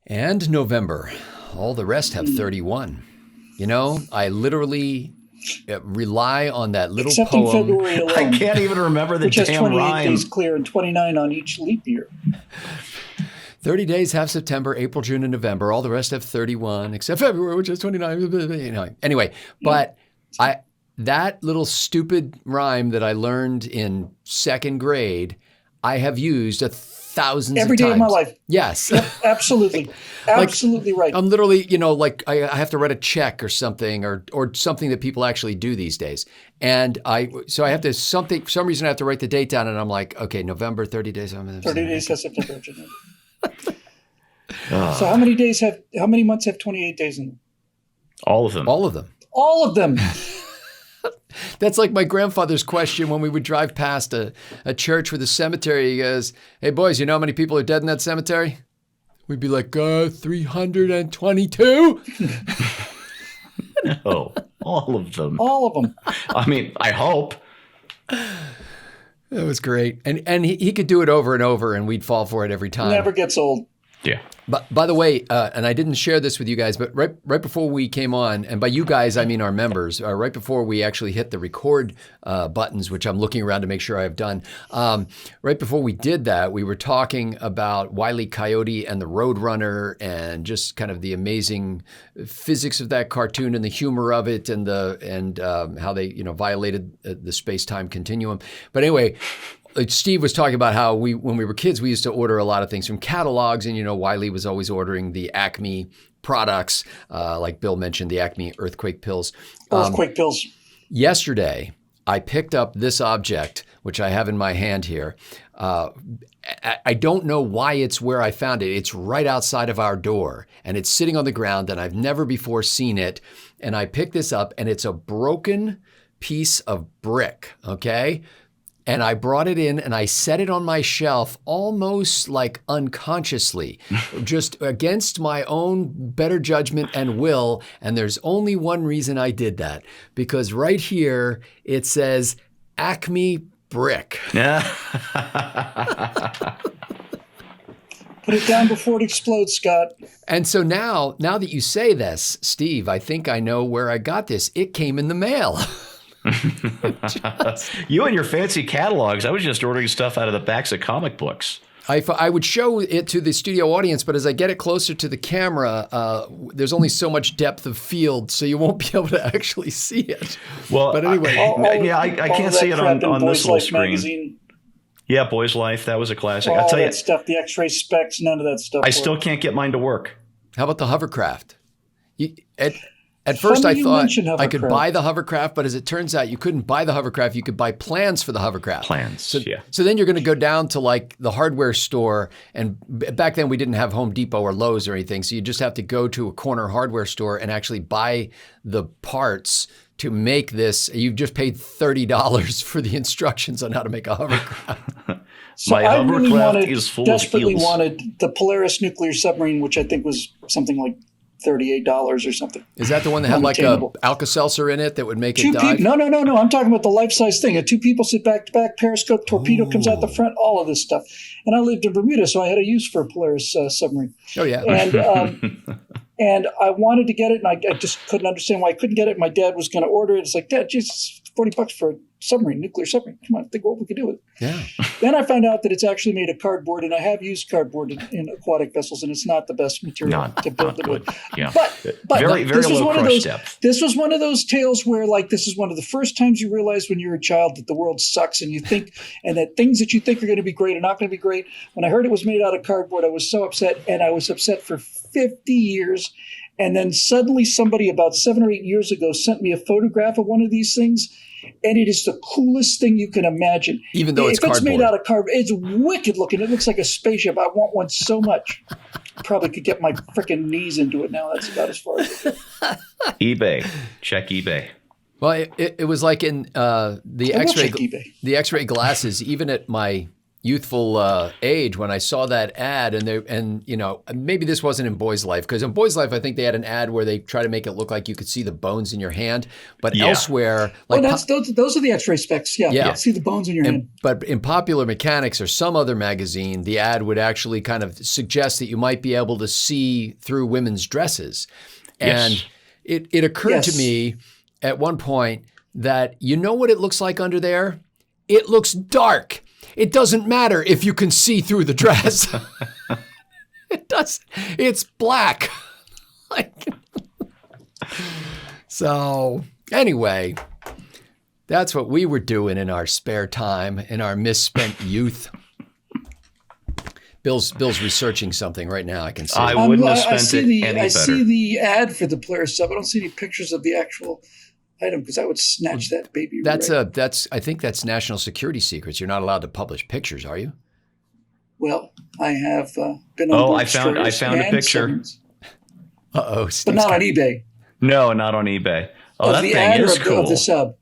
And November. All the rest have 31. You know, I literally rely on that little Except poem. in February alone, I can't even remember the which has damn 28 rhyme. days clear and 29 on each leap year. 30 days have September, April, June, and November. All the rest have 31, except February, which has 29. You know. Anyway, but that little stupid rhyme that I learned in second grade, I have used thousands Every of times. day of my life. Yes. Yep, absolutely. Absolutely right. I'm literally, you know, like I have to write a check or something or something that people actually do these days. And so I have to for some reason I have to write the date down and I'm like, okay, November, 30 days. 30 days has September. So how many months have 28 days in them? All of them. All of them. All of them. That's like my grandfather's question when we would drive past a church with a cemetery. He goes, hey, boys, you know how many people are dead in that cemetery? We'd be like, 322? No, all of them. All of them. I mean, I hope. That was great. And he could do it over and over and we'd fall for it every time. Never gets old. Yeah. But by the way, and I didn't share this with you guys, but right before we came on, and by you guys, I mean our members, right before we actually hit the record buttons, which I'm looking around to make sure I have done, right before we did that, we were talking about Wile E. Coyote and the Roadrunner and just kind of the amazing physics of that cartoon and the humor of it and how they, violated the space-time continuum. But anyway, Steve was talking about how when we were kids, we used to order a lot of things from catalogs, and Wiley was always ordering the Acme products, like Bill mentioned, the Acme earthquake pills. Earthquake pills. Yesterday, I picked up this object, which I have in my hand here. I don't know why it's where I found it. It's right outside of our door, and it's sitting on the ground, and I've never before seen it. And I picked this up, and it's a broken piece of brick, okay? And I brought it in and I set it on my shelf almost like unconsciously, just against my own better judgment and will. And there's only one reason I did that, because right here it says Acme Brick. Yeah. Put it down before it explodes, Scott. And so now that you say this, Steve, I think I know where I got this. It came in the mail. You and your fancy catalogs. I was just ordering stuff out of the backs of comic books. I would show it to the studio audience, but as I get it closer to the camera, there's only so much depth of field, so you won't be able to actually see it. Well, but anyway, I can't see it on this little screen. Magazine. Yeah, Boy's Life. That was a classic. I'll tell you that stuff, the X-ray specs, none of that stuff. I still can't get mine to work. How about the hovercraft? At first, I thought I could buy the hovercraft, but as it turns out, you couldn't buy the hovercraft. You could buy plans for the hovercraft. Yeah. So then you're going to go down to like the hardware store. And back then we didn't have Home Depot or Lowe's or anything. So you just have to go to a corner hardware store and actually buy the parts to make this. You've just paid $30 for the instructions on how to make a hovercraft. So My hovercraft is full desperately of eels. wanted the Polaris nuclear submarine, which I think was something like $38 or something. Is that the one that had like a Alka-Seltzer in it that would make it dive? No. I'm talking about the life-size thing. Two people sit back to back, periscope, torpedo comes out the front, all of this stuff. And I lived in Bermuda, so I had a use for a Polaris submarine. Oh, yeah. And I wanted to get it, and I just couldn't understand why I couldn't get it. My dad was going to order it. It's like, Dad, Jesus, $40 for a submarine, nuclear submarine. Come on, think what we could do with it. Yeah. Then I found out that it's actually made of cardboard, and I have used cardboard in aquatic vessels, and it's not the best material to build it with. Yeah. But very low crush depth. This was one of those tales where, like, this is one of the first times you realize when you're a child that the world sucks, and you think, and that things that you think are going to be great are not going to be great. When I heard it was made out of cardboard, I was so upset, and I was upset for 50 years. And then suddenly somebody about 7 or 8 years ago sent me a photograph of one of these things, and it is the coolest thing you can imagine. Even though it's cardboard. If it's made out of cardboard, it's wicked looking. It looks like a spaceship. I want one so much. Probably could get my freaking knees into it now. That's about as far as it goes. eBay. Check eBay. Well, it was like in the X-ray glasses, even at my youthful age when I saw that ad, and maybe this wasn't in Boys Life, because in Boys Life I think they had an ad where they try to make it look like you could see the bones in your hand, but elsewhere, like those are the X-ray specs. Yeah, you can see the bones in your hand. But in Popular Mechanics or some other magazine, the ad would actually kind of suggest that you might be able to see through women's dresses, and it occurred to me at one point that what it looks like under there? It looks dark. It doesn't matter if you can see through the dress. It does. It's black. So anyway, that's what we were doing in our spare time, in our misspent youth. Bill's researching something right now. I can see. I wouldn't have spent it any better. I see the ad for the Polaris sub. I don't see any pictures of the actual item, because I would snatch that baby. I think that's national security secrets. You're not allowed to publish pictures, are you? Well, I have been on I found a picture. Uh-oh. But not on eBay. No, not on eBay. Oh, that thing is cool. Of the sub.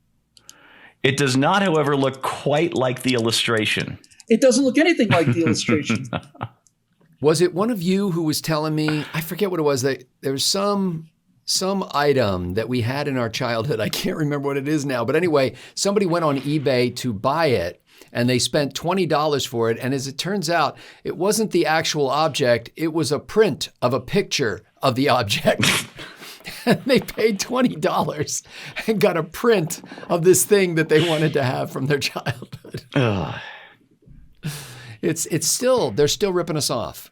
It does not, however, look quite like the illustration. It doesn't look anything like the illustration. Was it one of you who was telling me, I forget what it was, that there was some item that we had in our childhood. I can't remember what it is now. But anyway, somebody went on eBay to buy it, and they spent $20 for it. And as it turns out, it wasn't the actual object. It was a print of a picture of the object. And they paid $20 and got a print of this thing that they wanted to have from their childhood. It's still, they're still ripping us off.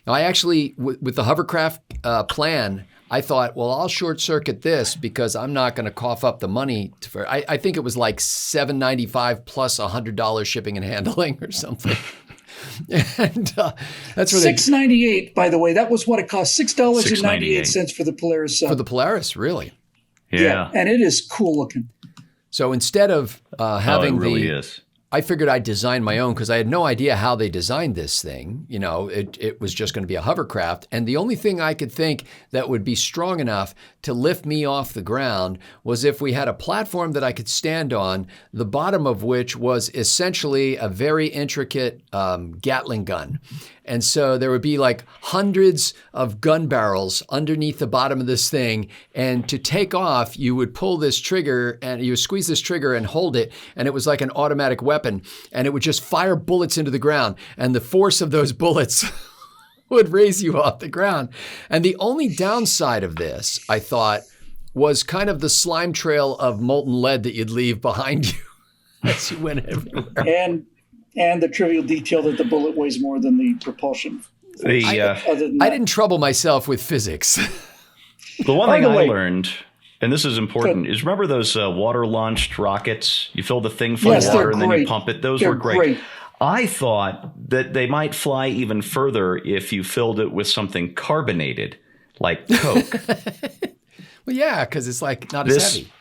Now, I actually, with the hovercraft plan, I thought, well, I'll short circuit this because I'm not going to cough up the money. I think it was like $7.95 plus $100 shipping and handling or something. And that's where $6.98, by the way. That was what it cost. $6.98 for the Polaris sub. For the Polaris, really? Yeah. And it is cool looking. So instead of having it really is. I figured I'd design my own because I had no idea how they designed this thing. It was just going to be a hovercraft. And the only thing I could think that would be strong enough to lift me off the ground was if we had a platform that I could stand on, the bottom of which was essentially a very intricate Gatling gun. And so there would be like hundreds of gun barrels underneath the bottom of this thing. And to take off, you would pull this trigger and you squeeze this trigger and hold it. And it was like an automatic weapon. And it would just fire bullets into the ground. And the force of those bullets would raise you off the ground. And the only downside of this, I thought, was kind of the slime trail of molten lead that you'd leave behind you as you went everywhere. And the trivial detail that the bullet weighs more than the propulsion. I didn't trouble myself with physics. The one thing I learned, and this is important, is remember those water-launched rockets? You fill the thing full of water and then you pump it. Those were great. I thought that they might fly even further if you filled it with something carbonated, like Coke. Well, yeah, because it's like not as heavy.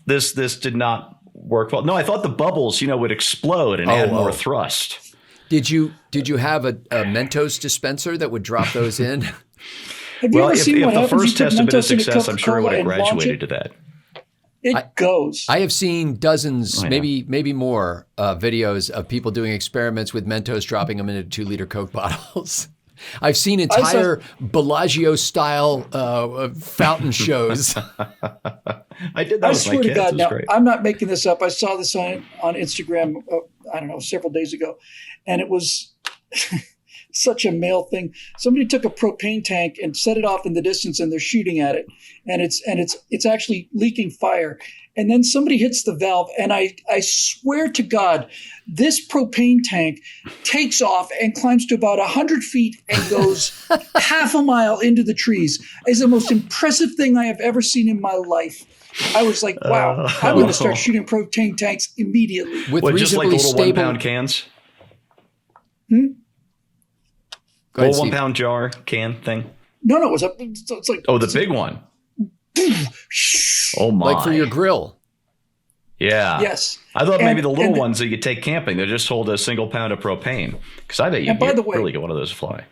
This did not work well. No, I thought the bubbles, would explode and add more thrust. Did you have a Mentos dispenser that would drop those in? Have you ever seen what happens? If the first test had been a success, I'm sure it would have graduated to that. It goes. I have seen dozens, maybe more videos of people doing experiments with Mentos, dropping them into 2-liter Coke bottles. I've seen entire Bellagio-style fountain shows. I did that with my kids. I swear to God, now, I'm not making this up. I saw this on Instagram, several days ago, and it was such a male thing. Somebody took a propane tank and set it off in the distance, and they're shooting at it, and it's actually leaking fire. And then somebody hits the valve, and I swear to God, this propane tank takes off and climbs to about 100 feet and goes half a mile into the trees. It's the most impressive thing I have ever seen in my life. I was like, wow, I'm going to start shooting propane tanks immediately. With just like the little 1-pound cans? Little 1-pound jar can thing? No, it's like... Oh, the big one. Oh my! Like for your grill. Yeah. Yes. I thought maybe the little ones that you take camping, they just hold a single pound of propane. Because I bet you really get one of those fly.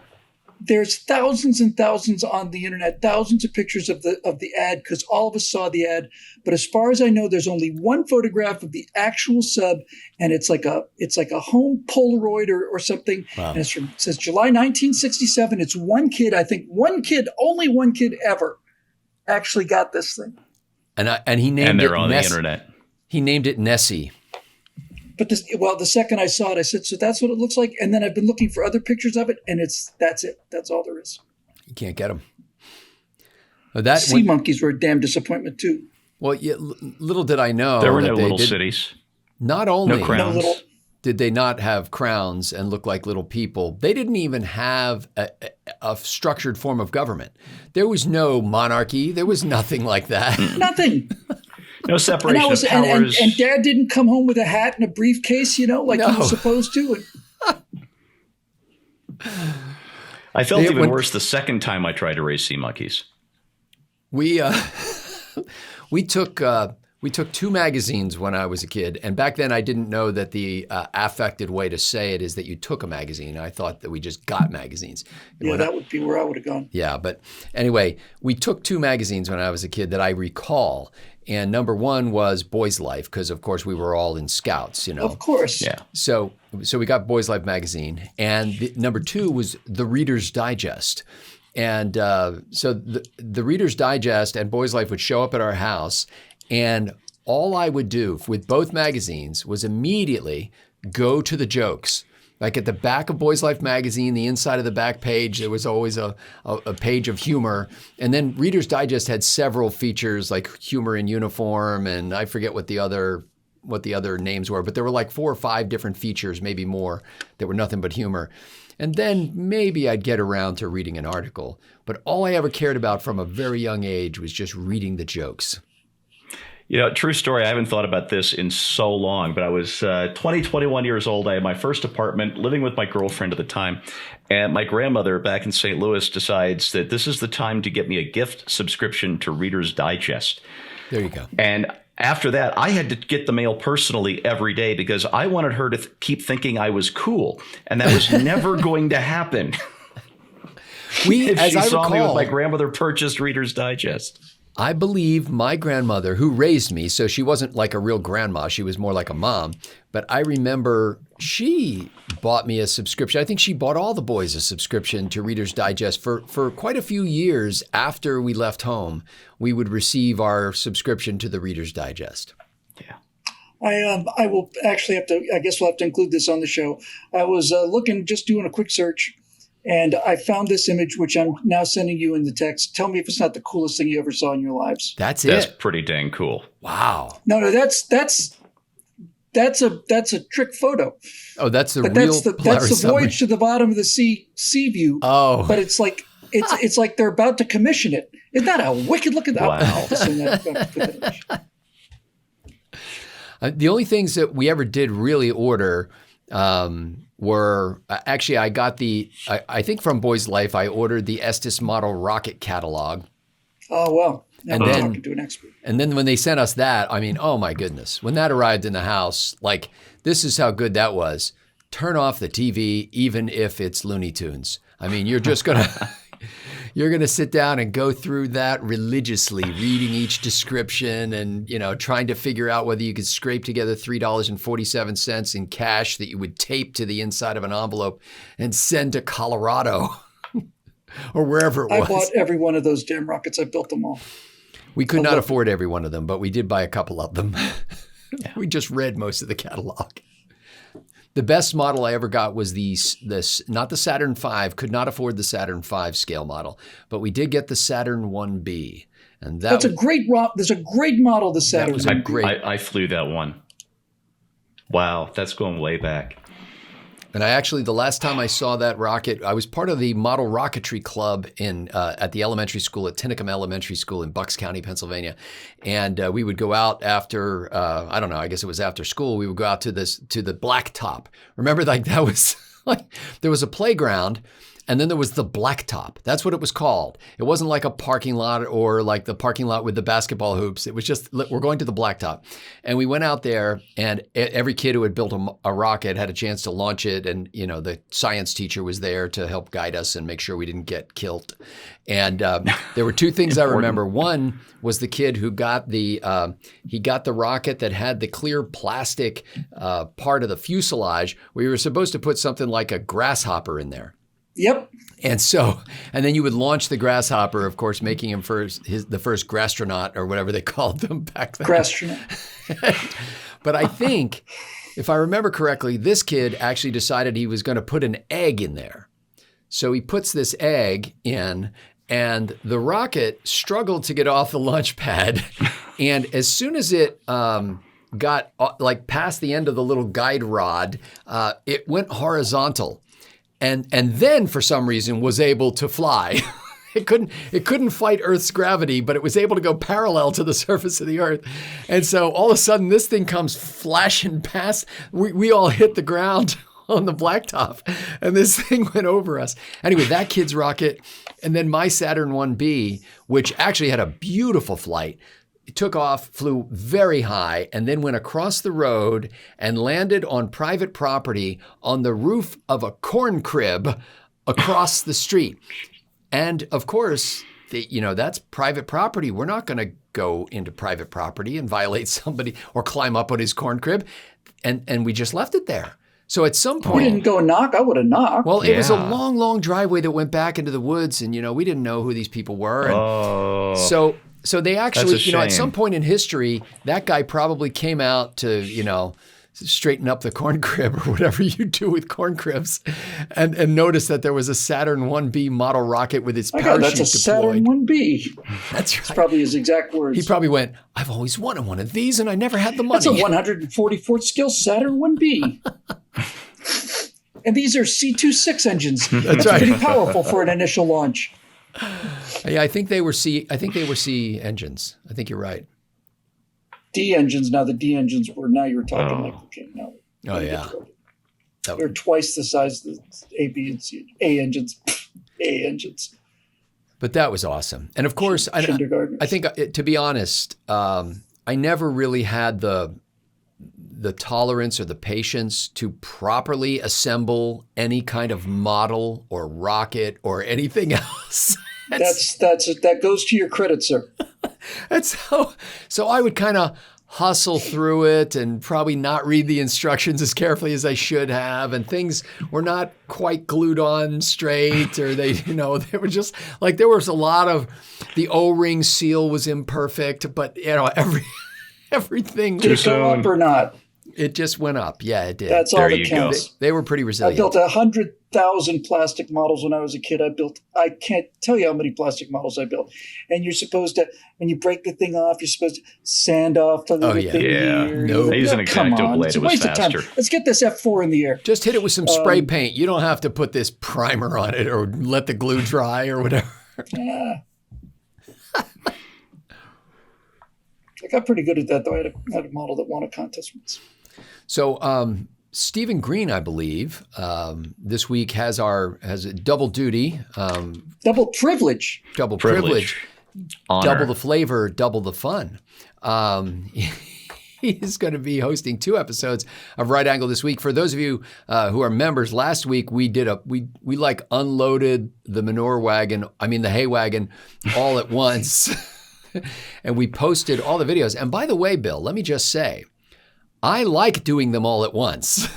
there's thousands and thousands on the internet, thousands of pictures of the ad, because all of us saw the ad. But as far as I know, there's only one photograph of the actual sub, and it's like a home Polaroid or something. Wow. And it says July 1967. It's one kid, I think only one kid ever actually got this thing. And he named it on the internet. He named it Nessie. But the second I saw it, I said, so that's what it looks like. And then I've been looking for other pictures of it, and that's it. That's all there is. You can't get them. Sea monkeys were a damn disappointment too. Well, yeah, little did I know there were no little cities. Not only no crowns. Did they not have crowns and look like little people, they didn't even have a structured form of government. There was no monarchy. There was nothing like that. Nothing. No separation of powers. And Dad didn't come home with a hat and a briefcase, like he was supposed to. I felt even worse the second time I tried to raise sea monkeys. We took 2 magazines when I was a kid, and back then I didn't know that the affected way to say it is that you took a magazine. I thought that we just got magazines. Yeah, that would be where I would have gone. Yeah, but anyway, we took 2 magazines when I was a kid that I recall. And number 1 was Boys Life, because of course we were all in Scouts, Of course. Yeah. So we got Boys Life magazine, and number 2 was the Reader's Digest. And so the Reader's Digest and Boys Life would show up at our house, and all I would do with both magazines was immediately go to the jokes. Like at the back of Boys Life magazine, the inside of the back page, there was always a page of humor. And then Reader's Digest had several features like humor in uniform, and I forget what the other names were, but there were like 4 or 5 different features, maybe more, that were nothing but humor. And then maybe I'd get around to reading an article. But all I ever cared about from a very young age was just reading the jokes. True story. I haven't thought about this in so long, but I was 21 years old. I had my first apartment, living with my girlfriend at the time. And my grandmother back in St. Louis decides that this is the time to get me a gift subscription to Reader's Digest. There you go. And after that, I had to get the mail personally every day because I wanted her to keep thinking I was cool. And that was never going to happen. If she saw me with my grandmother purchased Reader's Digest. I believe my grandmother, who raised me, so she wasn't like a real grandma, she was more like a mom, but I remember she bought me a subscription. I think she bought all the boys a subscription to Reader's Digest for quite a few years after we left home. We would receive our subscription to the Reader's Digest. Yeah. I will actually I guess we'll have to include this on the show. I was just doing a quick search, and I found this image, which I'm now sending you in the text. Tell me if it's not the coolest thing you ever saw in your lives. That's pretty dang cool. Wow. No, that's a trick photo. Oh, that's the real that's the voyage to the bottom of the sea view. Oh, but it's like they're about to commission it. Isn't that a wicked looking? Wow. The only things that we ever did really order were actually I got I think from Boys Life I ordered the Estes Model Rocket Catalog. Oh well. Now and then, talking to an expert. And then when they sent us that, I mean, oh my goodness, when that arrived in the house, like this is how good that was. Turn off the TV, even if it's Looney Tunes. I mean, you're just you're gonna sit down and go through that religiously, reading each description and trying to figure out whether you could scrape together $3.47 in cash that you would tape to the inside of an envelope and send to Colorado or wherever it was. I bought every one of those damn rockets. I built them all. We could not afford every one of them, but we did buy a couple of them. Yeah. We just read most of the catalog. The best model I ever got was this not the Saturn V. Could not afford the Saturn V scale model, but we did get the Saturn 1B, and that's a great. There's a great model. The Saturn. That was great. I flew that one. Wow, that's going way back. And I actually, the last time I saw that rocket, I was part of the model rocketry club at the elementary school at Tinicum Elementary School in Bucks County, Pennsylvania. And we would go out after, I don't know, I guess it was after school. We would go out to the blacktop. Remember, like that was like, there was a playground And then there was the blacktop. That's what it was called. It wasn't like a parking lot or like the parking lot with the basketball hoops. It was just, we're going to the blacktop. And we went out there, and every kid who had built a rocket had a chance to launch it. And, you know, the science teacher was there to help guide us and make sure we didn't get killed. And there were two things I remember. One was the kid who got the rocket that had the clear plastic part of the fuselage where you were supposed to put something like a grasshopper in there. Yep. And then you would launch the grasshopper, of course, making him the first grastronaut or whatever they called them back then. Grastronaut. But I think, if I remember correctly, this kid actually decided he was going to put an egg in there. So he puts this egg in, and the rocket struggled to get off the launch pad. And as soon as it got like past the end of the little guide rod, it went horizontal. And then for some reason was able to fly. It couldn't fight Earth's gravity, but it was able to go parallel to the surface of the Earth. And so all of a sudden this thing comes flashing past. We all hit the ground on the blacktop, and this thing went over us. Anyway, that kid's rocket, and then my Saturn 1B, which actually had a beautiful flight. It took off, flew very high, and then went across the road and landed on private property on the roof of a corn crib across the street. And of course, that's private property. We're not going to go into private property and violate somebody or climb up on his corn crib. And we just left it there. So at some point... We didn't go knock. I would have knocked. Well, it was a long, long driveway that went back into the woods, and, we didn't know who these people were. And So they actually, at some point in history, that guy probably came out to, straighten up the corn crib or whatever you do with corn cribs, and noticed that there was a Saturn 1B model rocket with its parachute deployed. That's a Saturn 1B. That's right. That's probably his exact words. He probably went, "I've always wanted one of these, and I never had the money." That's a 144th skill Saturn 1B. And these are C26 engines. That's right. Pretty powerful for an initial launch. Yeah, I think they were C engines. I think you're right. D engines. Now the D engines now you're talking like, okay, no. Oh yeah. They're twice the size of the A, B, and C. A engines. A engines. But that was awesome. And of course, I think, to be honest, I never really had the tolerance or the patience to properly assemble any kind of model or rocket or anything else. That goes to your credit, sir. And so I would kind of hustle through it and probably not read the instructions as carefully as I should have, and things were not quite glued on straight, or they were just like, there was a lot of, the O-ring seal was imperfect, but everything. Did it go up or not? It just went up. Yeah, it did. That's all that counts. They were pretty resilient. I built 100,000 plastic models when I was a kid. I can't tell you how many plastic models I built. And you're supposed to, when you break the thing off, you're supposed to sand off the little thing. Yeah. No, they use an X-Acto blade. It was faster. Let's get this F4 in the air. Just hit it with some spray paint. You don't have to put this primer on it or let the glue dry or whatever. Yeah. I got pretty good at that, though. I had a model that won a contest once. So Stephen Green, I believe, this week has a double duty. Double privilege. Double privilege. Honor. Double the flavor, double the fun. He is going to be hosting 2 episodes of Right Angle this week. For those of you who are members, last week we unloaded the hay wagon all at once. And we posted all the videos. And by the way, Bill, let me just say, I like doing them all at once.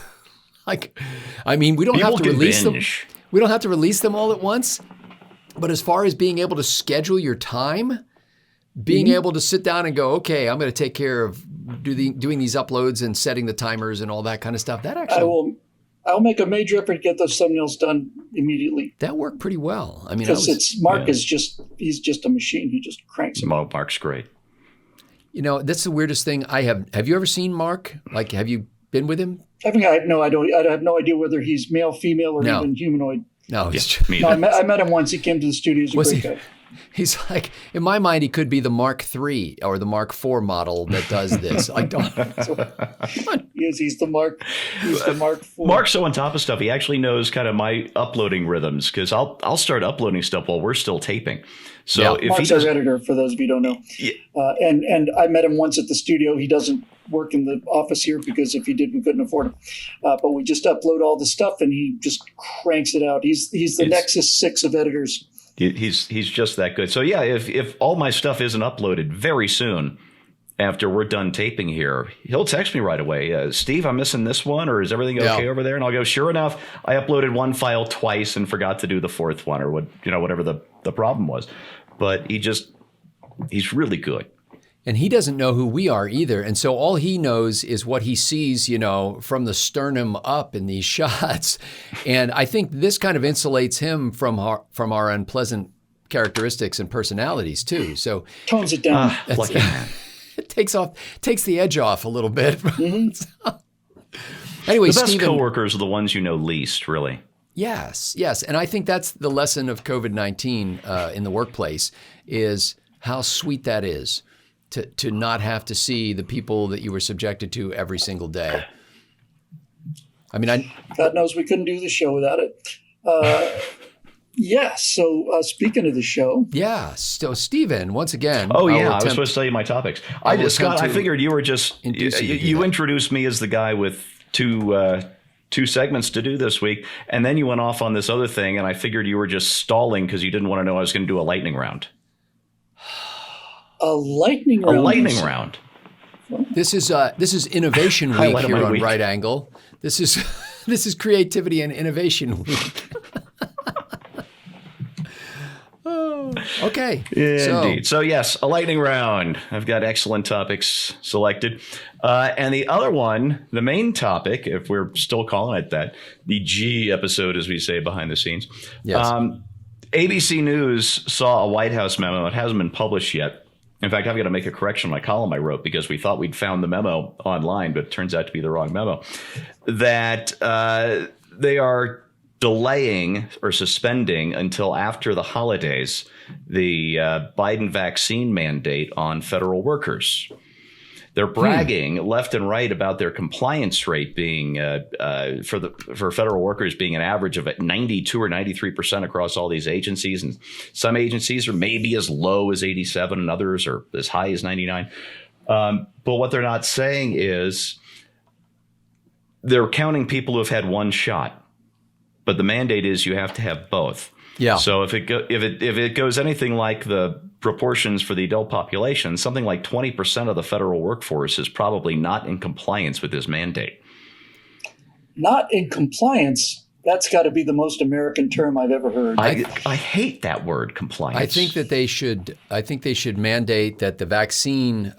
We don't have to release them. We don't have to release them all at once. But as far as being able to schedule your time, being able to sit down and go, okay, I'm going to take care of doing these uploads and setting the timers and all that kind of stuff. That actually, I'll make a major effort to get those thumbnails done immediately. That worked pretty well. Because Mark is he's just a machine. He just cranks them. Mark's great. That's the weirdest thing I have. Have you ever seen Mark? Like, have you been with him? I have no idea whether he's male, female, or even humanoid. No, I met him once. He came to the studio. He's a great guy. He's like, in my mind, he could be the Mark III or the Mark IV model that does this. I don't. Yes, he's the Mark. He's the Mark IV. Mark's so on top of stuff. He actually knows kind of my uploading rhythms because I'll start uploading stuff while we're still taping. So if Mark's our editor, for those of you who don't know. Yeah. And I met him once at the studio. He doesn't work in the office here because if he did, we couldn't afford him. But we just upload all the stuff, and he just cranks it out. He's the Nexus 6 of editors. He's just that good. So yeah, if all my stuff isn't uploaded very soon after we're done taping here, he'll text me right away. Steve, I'm missing this one, or is everything okay over there? And I'll go, sure enough, I uploaded one file twice and forgot to do the fourth one, or whatever the problem was. But he's really good. And he doesn't know who we are either. And so all he knows is what he sees, from the sternum up in these shots. And I think this kind of insulates him from our unpleasant characteristics and personalities too. So tones it down. It takes the edge off a little bit. Mm-hmm. Anyway, the best Stephen, coworkers are the ones you know least, really. Yes. And I think that's the lesson of COVID-19 in the workplace is how sweet that is. To not have to see the people that you were subjected to every single day. I mean, God knows we couldn't do the show without it. So speaking of the show. Yeah. So Stephen, once again. Oh, yeah. I was supposed to tell you my topics. Scott, I figured you were just, you introduced me as the guy with two segments to do this week. And then you went off on this other thing. And I figured you were just stalling because you didn't want to know I was going to do a lightning round. A lightning round. A lightning round. This is Innovation Week here on Right Angle. This is Creativity and Innovation Week. Okay. Indeed. So yes, a lightning round. I've got excellent topics selected. And the other one, the main topic, if we're still calling it that, the G episode, as we say behind the scenes. Yes. ABC News saw a White House memo. It hasn't been published yet. In fact, I've got to make a correction on my column I wrote because we thought we'd found the memo online, but it turns out to be the wrong memo, that they are delaying or suspending until after the holidays the Biden vaccine mandate on federal workers. They're bragging left and right about their compliance rate being for federal workers being an average of 92 or 93% across all these agencies. And some agencies are maybe as low as 87 and others are as high as 99. But what they're not saying is they're counting people who have had one shot. But the mandate is you have to have both. Yeah. So if it goes anything like the proportions for the adult population, something like 20% of the federal workforce is probably not in compliance with this mandate. Not in compliance? That's got to be the most American term I've ever heard. I hate that word, compliance. I think they should mandate that the vaccine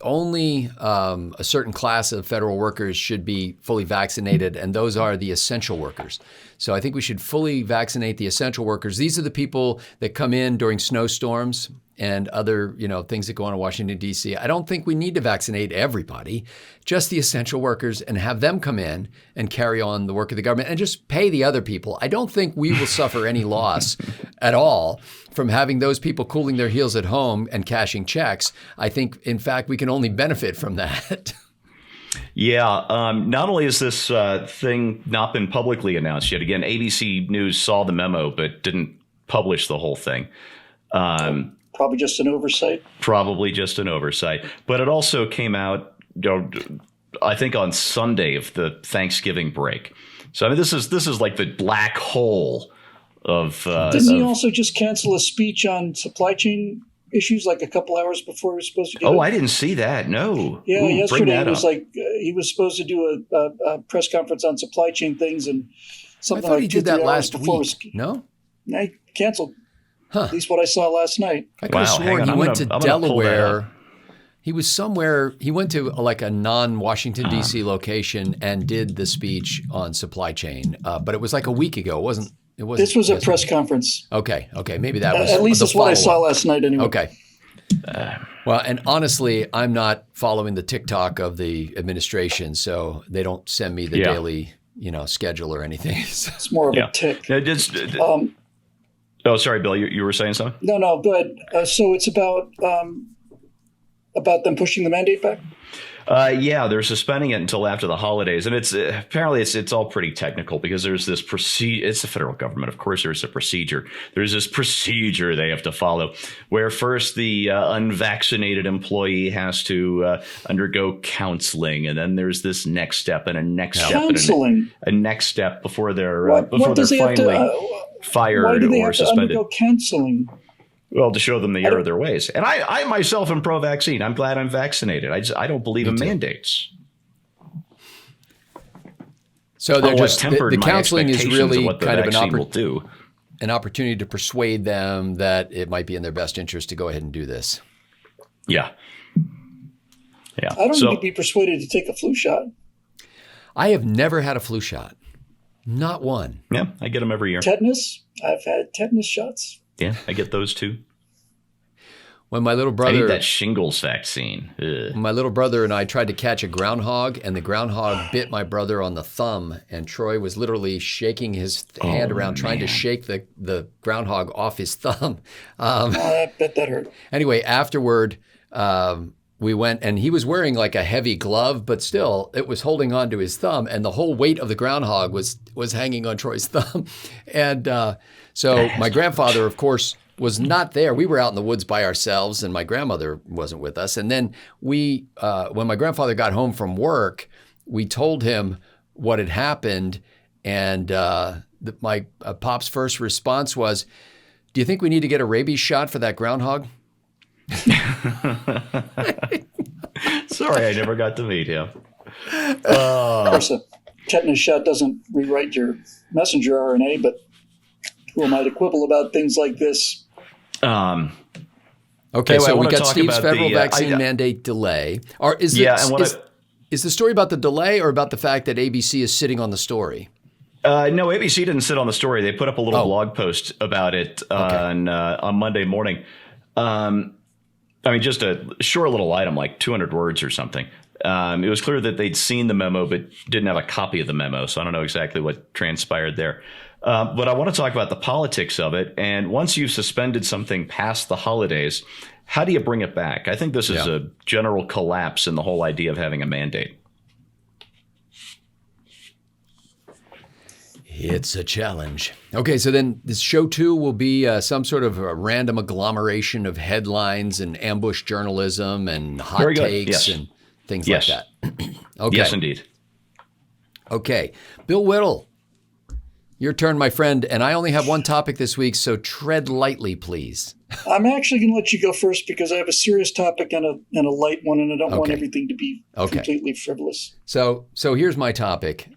only a certain class of federal workers should be fully vaccinated, and those are the essential workers. So I think we should fully vaccinate the essential workers. These are the people that come in during snowstorms and other, things that go on in Washington, D.C. I don't think we need to vaccinate everybody, just the essential workers, and have them come in and carry on the work of the government and just pay the other people. I don't think we will suffer any loss at all from having those people cooling their heels at home and cashing checks. I think, in fact, we can only benefit from that. Yeah. Not only has this thing not been publicly announced yet, again, ABC News saw the memo but didn't publish the whole thing. Probably just an oversight. But it also came out, I think, on Sunday of the Thanksgiving break. So I mean, this is like the black hole of. Didn't he also just cancel a speech on supply chain issues like a couple hours before he was supposed to do it? Oh, I didn't see that. No. Yeah, yesterday it was like he was supposed to do a press conference on supply chain things and something. I thought like he did that last week. No, he canceled. Huh. At least what I saw last night. I could have sworn he went to Delaware. He was somewhere. He went to like a non-Washington, D.C. location and did the speech on supply chain. But it was like a week ago. It wasn't. This was a press conference. Okay. Maybe that was at least that's what I saw last night anyway. Okay. Well, and honestly, I'm not following the TikTok of the administration, so they don't send me the daily, schedule or anything. It's more of a tick. Oh, sorry, Bill, you were saying something? No, go ahead. So it's about them pushing the mandate back? Yeah, they're suspending it until after the holidays, and it's all pretty technical because there's this procedure. It's the federal government, of course. There's a procedure. There's this procedure they have to follow, where first the unvaccinated employee has to undergo counseling, and then there's this next step and a next step, counseling, and a next step before they're finally fired why do they or have suspended. To undergo counseling? Well, to show them the error of their ways. And I myself am pro-vaccine. I'm glad I'm vaccinated. I don't believe in mandates. So they're the counseling is really kind of an opportunity to persuade them that it might be in their best interest to go ahead and do this. Yeah. Yeah. I don't need to be persuaded to take a flu shot. I have never had a flu shot. Not one. Yeah, I get them every year. Tetanus? I've had tetanus shots. Yeah, I get those too. When my little brother... I need that shingles vaccine. Ugh. My little brother and I tried to catch a groundhog, and the groundhog bit my brother on the thumb, and Troy was literally shaking his hand around trying to shake the groundhog off his thumb. I bet that hurt. Anyway, afterward, we went, and he was wearing like a heavy glove, but still, it was holding on to his thumb, and the whole weight of the groundhog was hanging on Troy's thumb. And so my grandfather, of course, was not there. We were out in the woods by ourselves, and my grandmother wasn't with us. And then when my grandfather got home from work, we told him what had happened, and my pop's first response was, "Do you think we need to get a rabies shot for that groundhog?" Sorry, I never got to meet him. Of course, a tetanus shot doesn't rewrite your messenger RNA, but who am I to quibble about things like this? Okay, so we got Steve's federal vaccine mandate delay. Is the story about the delay or about the fact that ABC is sitting on the story? No, ABC didn't sit on the story. They put up a little blog post about it on Monday morning. I mean, just a short little item, like 200 words or something. It was clear that they'd seen the memo, but didn't have a copy of the memo. So I don't know exactly what transpired there. But I want to talk about the politics of it. And once you've suspended something past the holidays, how do you bring it back? I think this is a general collapse in the whole idea of having a mandate. It's a challenge. Okay, so then this show 2 will be some sort of a random agglomeration of headlines and ambush journalism and hot takes and things like that. Okay. Yes, indeed. Okay. Bill Whittle, your turn, my friend. And I only have one topic this week, so tread lightly, please. I'm actually going to let you go first because I have a serious topic and a light one, and I don't want everything to be completely frivolous. So here's my topic.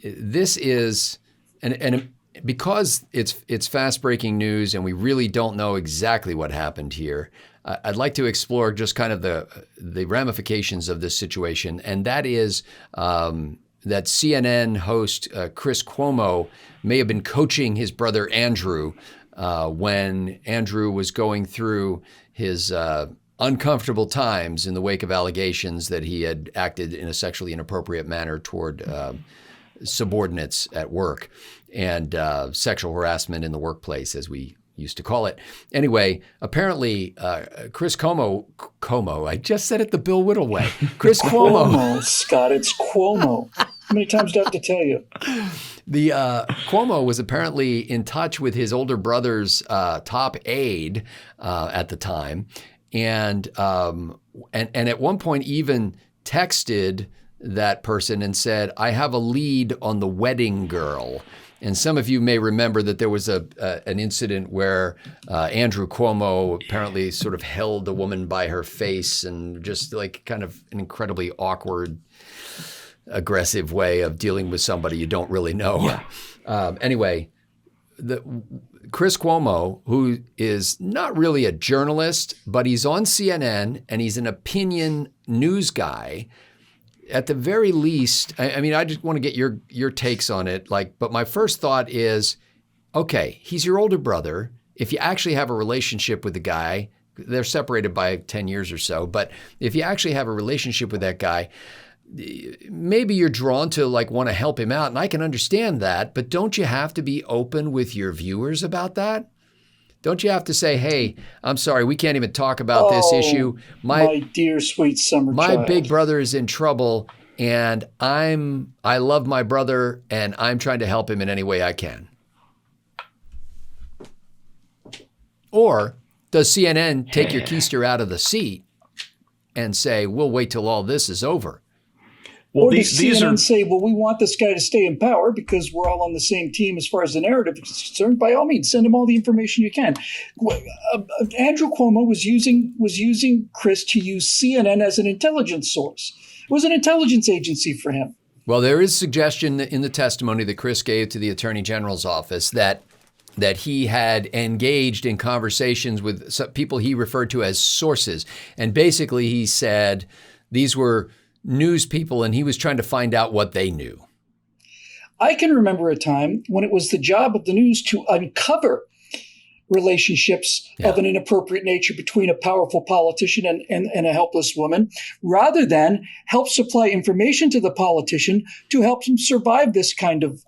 This is, and because it's fast-breaking news and we really don't know exactly what happened here, I'd like to explore just kind of the ramifications of this situation, and that is that CNN host Chris Cuomo may have been coaching his brother Andrew when Andrew was going through his uncomfortable times in the wake of allegations that he had acted in a sexually inappropriate manner toward subordinates at work and sexual harassment in the workplace, as we used to call it. Anyway, apparently, Chris Cuomo, I just said it the Bill Whittle way. Chris Cuomo. Scott, it's Cuomo. How many times do I have to tell you? The Cuomo was apparently in touch with his older brother's top aide at the time, and at one point even texted that person and said, "I have a lead on the wedding girl." And some of you may remember that there was an incident where Andrew Cuomo apparently sort of held a woman by her face and just like kind of an incredibly awkward, aggressive way of dealing with somebody you don't really know. Yeah. Anyway, Chris Cuomo, who is not really a journalist, but he's on CNN and he's an opinion news guy. At the very least, I mean, I just want to get your takes on it. But my first thought is, okay, he's your older brother. If you actually have a relationship with the guy, they're separated by 10 years or so. But if you actually have a relationship with that guy, maybe you're drawn to like want to help him out, and I can understand that, but don't you have to be open with your viewers about that? Don't you have to say, hey, I'm sorry, we can't even talk about this issue. My dear sweet summer my child. big brother is in trouble, and I love my brother, and I'm trying to help him in any way I can. Or does CNN take your keister out of the seat and say, we'll wait till all this is over? Well, or does CNN say, well, we want this guy to stay in power because we're all on the same team as far as the narrative is concerned? By all means, send him all the information you can. Andrew Cuomo was using Chris to use CNN as an intelligence source. It was an intelligence agency for him. Well, there is suggestion in the testimony that Chris gave to the Attorney General's office that he had engaged in conversations with some people he referred to as sources. And basically he said these were news people, and he was trying to find out what they knew. I can remember a time when it was the job of the news to uncover relationships of an inappropriate nature between a powerful politician and a helpless woman, rather than help supply information to the politician to help him survive this kind of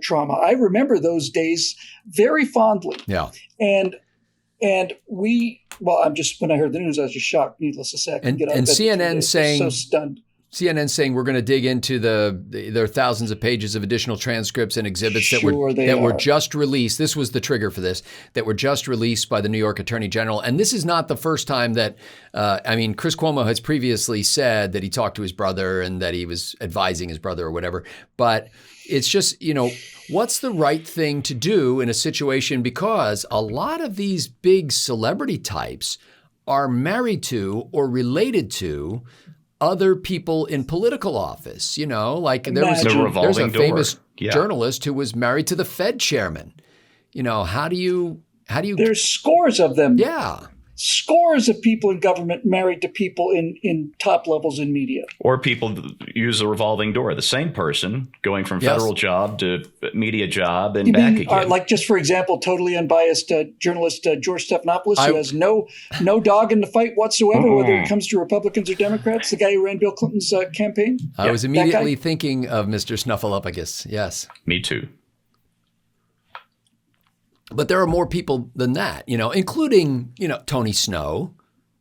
trauma. I remember those days very fondly. Yeah. And when I heard the news, I was just shocked, needless to say. I couldn't get out of bed CNN saying, so stunned. CNN saying we're going to dig into there are thousands of pages of additional transcripts and exhibits that were just released. This was the trigger for this, that were just released by the New York Attorney General. And this is not the first time that, Chris Cuomo has previously said that he talked to his brother and that he was advising his brother or whatever. But it's just, what's the right thing to do in a situation? Because a lot of these big celebrity types are married to or related to other people in political office. Like there's a famous journalist who was married to the Fed chairman. How do you? There's scores of them. Yeah. Scores of people in government married to people in top levels in media. Or people use a revolving door. The same person going from federal job to media job and back again. Like, just for example, totally unbiased journalist George Stephanopoulos, who has no dog in the fight whatsoever, whether it comes to Republicans or Democrats, the guy who ran Bill Clinton's campaign. I was immediately thinking of Mr. Snuffleupagus. Yes. Me too. But there are more people than that, including, Tony Snow.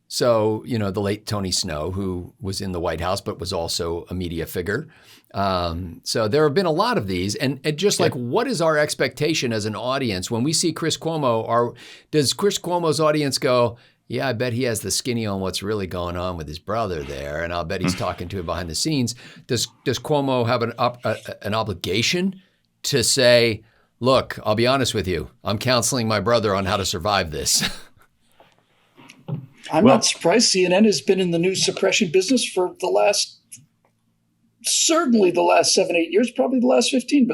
So, the late Tony Snow, who was in the White House, but was also a media figure. So there have been a lot of these. And just like, what is our expectation as an audience when we see Chris Cuomo? Does Chris Cuomo's audience go, yeah, I bet he has the skinny on what's really going on with his brother there, and I'll bet he's talking to him behind the scenes. Does Cuomo have an obligation to say, look, I'll be honest with you, I'm counseling my brother on how to survive this? I'm not surprised. CNN has been in the news suppression business for certainly the last 7-8 years, probably the last 15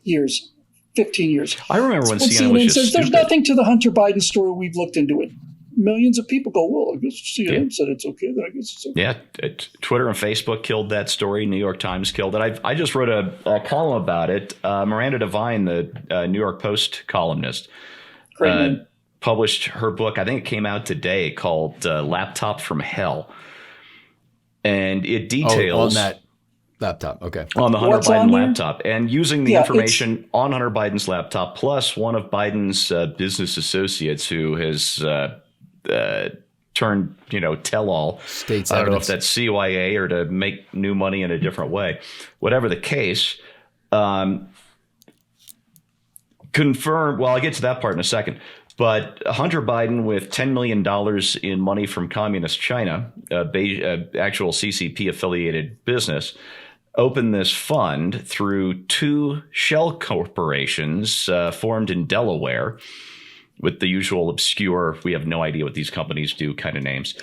years. I remember when CNN was just says, stupid. There's nothing to the Hunter Biden story. We've looked into it. Millions of people go, well, I guess CNN said it's okay. Then I guess it's okay. Yeah, Twitter and Facebook killed that story. New York Times killed it. I just wrote a column about it. Miranda Devine, the New York Post columnist, published her book. I think it came out today, called Laptop from Hell. And it details... on that laptop, okay. On the Hunter Biden laptop. And using the information on Hunter Biden's laptop, plus one of Biden's business associates who has... turned, tell-all. States I don't evidence. know if that's CYA or to make new money in a different way. Whatever the case, confirm. Well, I'll get to that part in a second. But Hunter Biden, with $10 million in money from communist China, actual CCP-affiliated business, opened this fund through two shell corporations formed in Delaware, with the usual obscure, we have no idea what these companies do kind of names.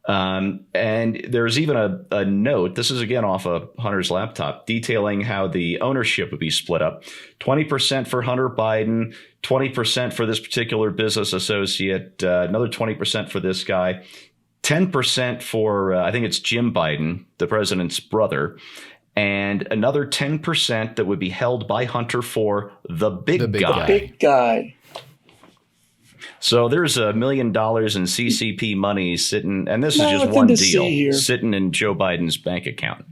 And there's even a note, this is again off of Hunter's laptop, detailing how the ownership would be split up. 20% for Hunter Biden, 20% for this particular business associate, another 20% for this guy, 10% for, I think it's Jim Biden, the president's brother, and another 10% that would be held by Hunter for the big guy. The big guy. So there's $1 million in CCP money sitting, and this is just one deal, sitting in Joe Biden's bank account.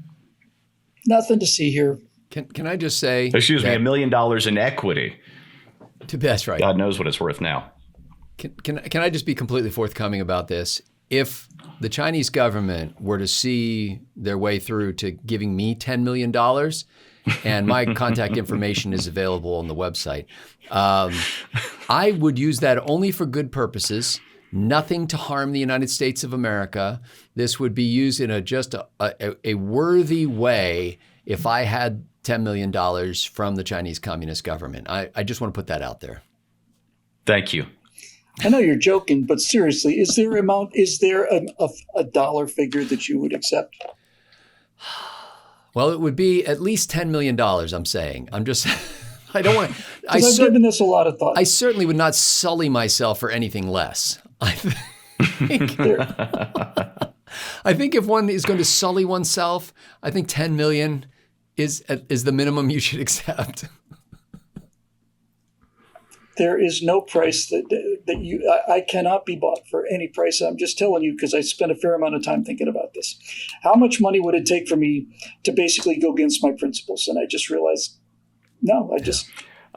Nothing to see here. Can I just say? Excuse me, $1 million in equity. That's right. God knows what it's worth now. Can I just be completely forthcoming about this? If the Chinese government were to see their way through to giving me $10 million, and my contact information is available on the website, I would use that only for good purposes, nothing to harm the United States of America. This would be used in just a worthy way if I had $10 million from the Chinese Communist government. I just want to put that out there. Thank you. I know you're joking, but seriously, is there a dollar figure that you would accept? Well, it would be at least $10 million, I'm saying. I'm just, I don't want to. I've given this a lot of thought. I certainly would not sully myself for anything less. I think if one is going to sully oneself, I think 10 million is the minimum you should accept. There is no price that I cannot be bought for any price. I'm just telling you because I spent a fair amount of time thinking about this. How much money would it take for me to basically go against my principles? And I just realized, no,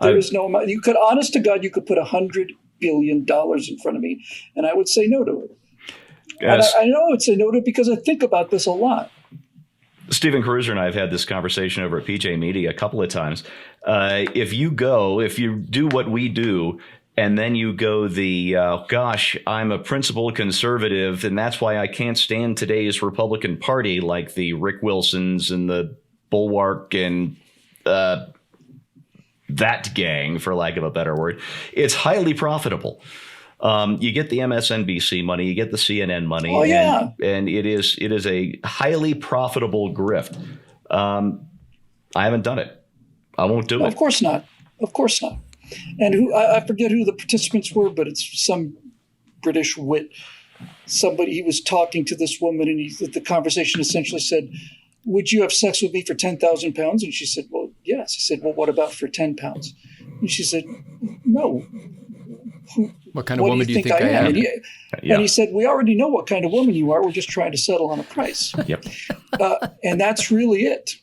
there is no amount. You could, honest to God, you could put $100 billion in front of me, and I would say no to it. Yes. And I know I would say no to it because I think about this a lot. Stephen Caruser and I have had this conversation over at PJ Media a couple of times. If you do what we do, and then you go gosh, I'm a principled conservative, and that's why I can't stand today's Republican Party, like the Rick Wilsons and the Bulwark and that gang, for lack of a better word. It's highly profitable. You get the MSNBC money, you get the CNN money, and it is a highly profitable grift. I haven't done it. I won't do it. Of course not. Of course not. And I forget who the participants were, but it's some British wit. He was talking to this woman, and the conversation essentially said, "Would you have sex with me for 10,000 pounds?" And she said, "Well, yes." He said, "Well, what about for 10 pounds?" And she said, "No." What kind of woman do you think I am? And he said, "We already know what kind of woman you are. We're just trying to settle on a price." Yep. And that's really it.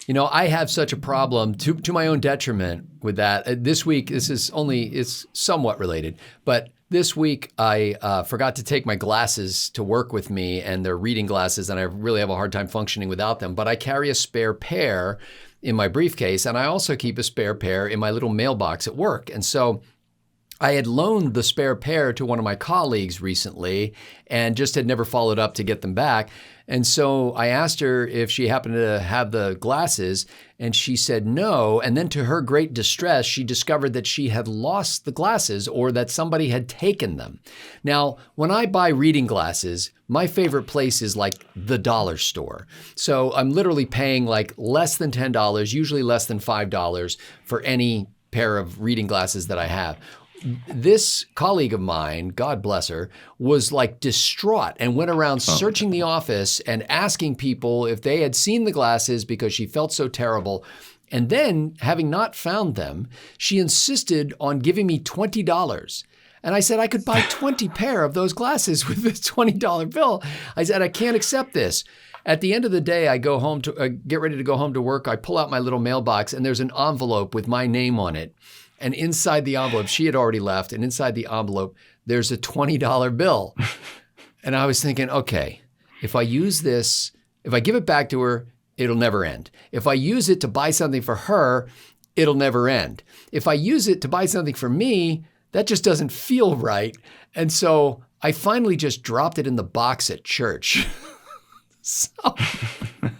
You know, I have such a problem to my own detriment with that. This week, it's somewhat related, but this week I forgot to take my glasses to work with me, and they're reading glasses, and I really have a hard time functioning without them. But I carry a spare pair in my briefcase, and I also keep a spare pair in my little mailbox at work. And so I had loaned the spare pair to one of my colleagues recently and just had never followed up to get them back. And so I asked her if she happened to have the glasses, and she said no. And then to her great distress, she discovered that she had lost the glasses, or that somebody had taken them. Now, when I buy reading glasses, my favorite place is like the dollar store. So I'm literally paying like less than $10, usually less than $5 for any pair of reading glasses that I have. This colleague of mine, God bless her, was like distraught and went around searching the office and asking people if they had seen the glasses because she felt so terrible. And then, having not found them, she insisted on giving me $20. And I said I could buy 20 pair of those glasses with this $20 bill. I said, I can't accept this. At the end of the day, I go home to get ready to go home to work. I pull out my little mailbox, and there's an envelope with my name on it. And inside the envelope, she had already left, and inside the envelope, there's a $20 bill. And I was thinking, okay, if I use this, if I give it back to her, it'll never end. If I use it to buy something for her, it'll never end. If I use it to buy something for me, that just doesn't feel right. And so I finally just dropped it in the box at church. So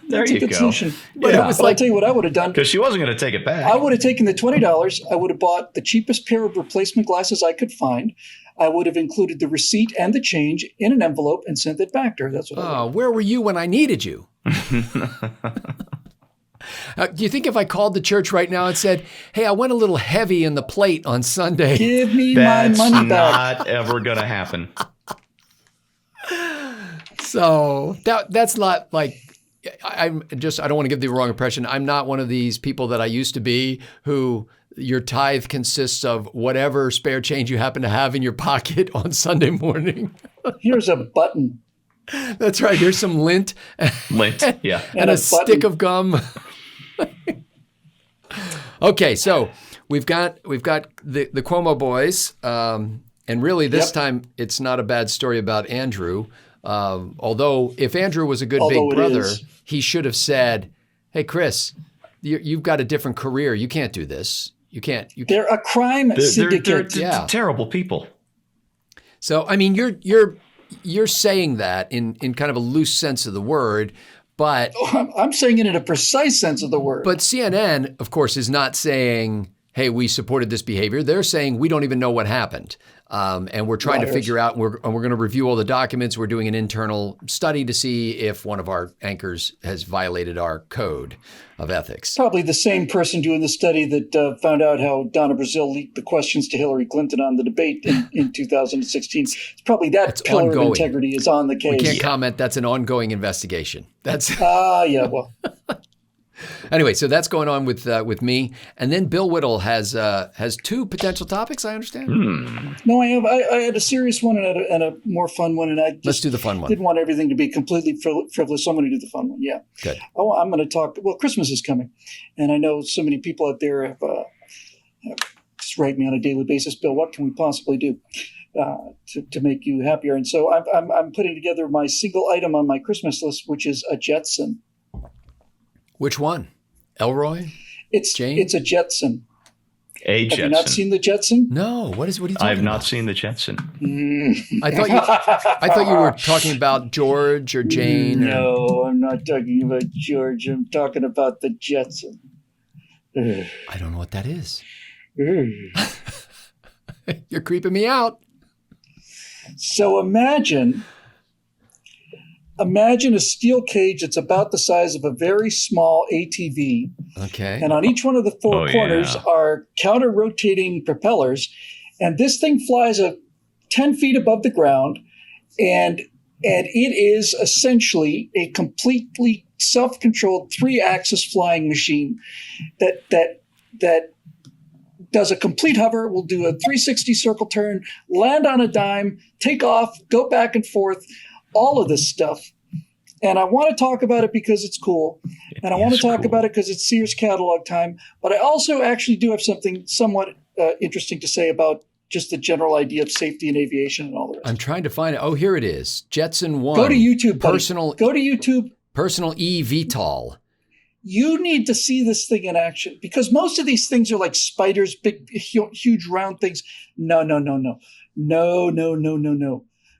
there you go. Solution. But it was I'll tell you what I would have done. Because she wasn't going to take it back. I would have taken the $20. I would have bought the cheapest pair of replacement glasses I could find. I would have included the receipt and the change in an envelope and sent it back to her. That's what I would. Where were you when I needed you? Do you think if I called the church right now and said, "Hey, I went a little heavy in the plate on Sunday. Give me my money back." That's not ever going to happen. So that's not like, I don't want to give the wrong impression. I'm not one of these people that I used to be who your tithe consists of whatever spare change you happen to have in your pocket on Sunday morning. Here's a button. That's right. Here's some lint. Lint, yeah. And a stick of gum. Okay, so we've got the Cuomo boys, and really this time it's not a bad story about Andrew. Although if Andrew was a good big brother, he should have said, "Hey, Chris, you've got a different career. You can't do this. You can't." They're a crime syndicate. They're terrible people. So I mean, you're saying that in kind of a loose sense of the word. But I'm saying it in a precise sense of the word. But CNN, of course, is not saying, hey, we supported this behavior. They're saying we don't even know what happened. And we're trying to figure out, we're going to review all the documents. We're doing an internal study to see if one of our anchors has violated our code of ethics. Probably the same person doing the study that found out how Donna Brazile leaked the questions to Hillary Clinton on the debate in 2016. It's probably that pillar of integrity is on the case. We can't comment. That's an ongoing investigation. That's yeah, well. Anyway, so that's going on with me, and then Bill Whittle has two potential topics. I understand. No, I had a serious one and a more fun one, and let's do the fun one. Didn't want everything to be completely frivolous, so I'm going to do the fun one. Yeah. Good. Oh, I'm going to talk. Well, Christmas is coming, and I know so many people out there have just write me on a daily basis. Bill, what can we possibly do to make you happier? And so I'm putting together my single item on my Christmas list, which is a Jetson. Which one? Elroy? It's a Jetson. A Jetson. Have you not seen the Jetson? No. What are you talking about? I have not seen the Jetson. I thought you were talking about George or Jane. No, I'm not talking about George. I'm talking about the Jetson. I don't know what that is. You're creeping me out. So imagine a steel cage that's about the size of a very small ATV. Okay. And on each one of the four corners are counter-rotating propellers. And this thing flies 10 feet above the ground. And it is essentially a completely self-controlled 3-axis flying machine that does a complete hover, will do a 360 circle turn, land on a dime, take off, go back and forth, all of this stuff. And I want to talk about it because it's cool. And I want to talk about it because it's Sears catalog time. But I also actually do have something somewhat interesting to say about just the general idea of safety in aviation and all the rest. I'm trying to find it. Oh, here it is. Jetson 1. Go to YouTube, buddy. Go to YouTube. Personal eVTOL. You need to see this thing in action because most of these things are like spiders, big, huge, round things. No.